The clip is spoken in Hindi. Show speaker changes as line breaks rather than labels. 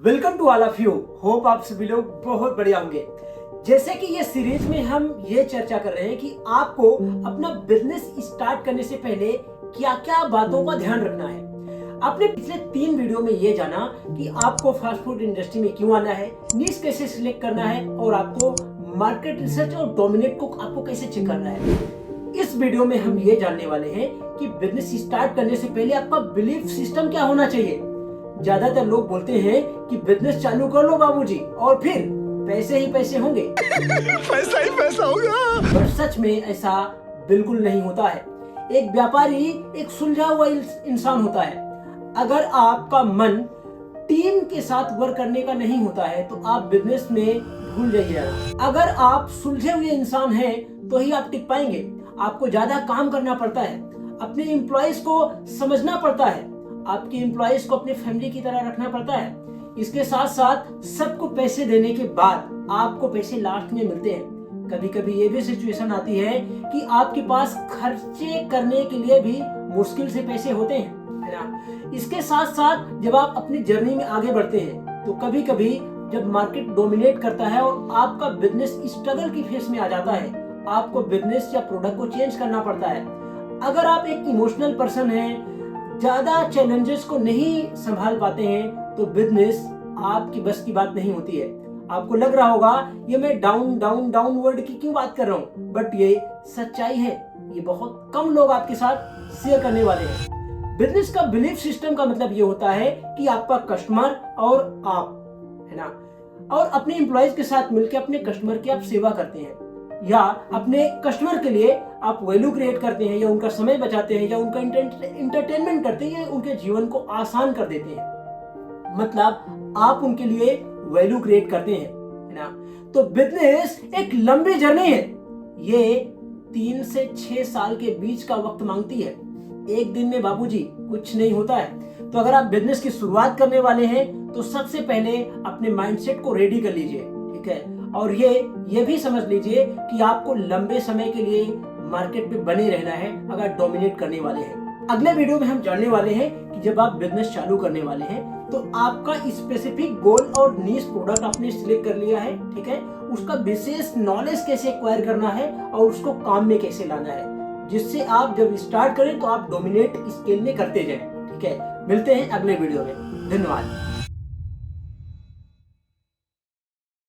Welcome to all of you. Hope आप सभी लोग बहुत बढ़िया होंगे। जैसे कि ये सीरीज में हम ये चर्चा कर रहे हैं कि आपको अपना बिजनेस स्टार्ट करने से पहले क्या क्या बातों का ध्यान रखना है। आपने पिछले 3 वीडियो में ये जाना कि आपको फास्ट फूड इंडस्ट्री में क्यों आना है, नीश कैसे सिलेक्ट करना है और आपको मार्केट रिसर्च और डोमिनेट को आपको कैसे चेक करना है। इस वीडियो में हम ये जानने वाले हैं कि बिजनेस स्टार्ट करने से पहले आपका बिलीफ सिस्टम क्या होना चाहिए। ज्यादातर लोग बोलते हैं कि बिजनेस चालू कर लो बाबूजी और फिर पैसे ही पैसे होंगे।
पैसा ही पैसा होगा।
पर सच में ऐसा बिल्कुल नहीं होता है। एक व्यापारी एक सुलझा हुआ इंसान होता है। अगर आपका मन टीम के साथ वर्क करने का नहीं होता है तो आप बिजनेस में भूल जाइएगा। अगर आप सुलझे हुए इंसान हैं तो ही आप टिक पाएंगे। आपको ज्यादा काम करना पड़ता है, अपने एम्प्लॉयज को समझना पड़ता है, आपके एम्प्लॉयज को अपने फैमिली की तरह रखना पड़ता है। इसके साथ साथ सबको पैसे देने के बाद आपको पैसे लास्ट में मिलते हैं। कभी कभी ये भी सिचुएशन आती है कि आपके पास खर्चे करने के लिए भी मुश्किल से पैसे होते हैं, है ना। इसके साथ साथ जब आप अपनी जर्नी में आगे बढ़ते हैं तो कभी कभी जब मार्केट डोमिनेट करता है और आपका बिजनेस स्ट्रगल की फेज में आ जाता है, आपको बिजनेस या प्रोडक्ट को चेंज करना पड़ता है। अगर आप एक इमोशनल पर्सन हैं, ज्यादा चैलेंजेस को नहीं संभाल पाते हैं तो बिजनेस आपकी बस की बात नहीं होती है। आपको लग रहा होगा ये मैं डाउनवर्ड की क्यों बात कर रहा हूँ, बट ये सच्चाई है। ये बहुत कम लोग आपके साथ शेयर करने वाले हैं। बिजनेस का बिलीफ सिस्टम का मतलब ये होता है कि आपका कस्टमर और आप, है ना, और अपने एम्प्लॉयज के साथ मिलकर अपने कस्टमर की आप सेवा करते हैं या अपने कस्टमर के लिए आप वैल्यू क्रिएट करते हैं या उनका समय बचाते हैं या उनका इंटरटेनमेंट करते हैं या उनके जीवन को आसान कर देते हैं। मतलब आप उनके लिए वैल्यू क्रिएट करते हैं, है ना। तो बिजनेस एक लंबी जर्नी है। ये 3 से 6 साल के बीच का वक्त मांगती है। एक दिन में बाबूजी कुछ नहीं होता है। तो अगर आप बिजनेस की शुरुआत करने वाले हैं तो सबसे पहले अपने माइंडसेट को रेडी कर लीजिए, ठीक है। और ये भी समझ लीजिए कि आपको लंबे समय के लिए मार्केट पे बने रहना है अगर डोमिनेट करने वाले हैं। अगले वीडियो में हम जानने वाले हैं कि जब आप बिजनेस चालू करने वाले हैं तो आपका स्पेसिफिक गोल और नीश प्रोडक्ट आपने सिलेक्ट कर लिया है, ठीक है। उसका विशेष नॉलेज कैसे एक्वायर करना है और उसको काम में कैसे लाना है, जिससे आप जब स्टार्ट करें तो आप डोमिनेट स्केल में करते जाएं, ठीक है। मिलते हैं अगले वीडियो में। धन्यवाद।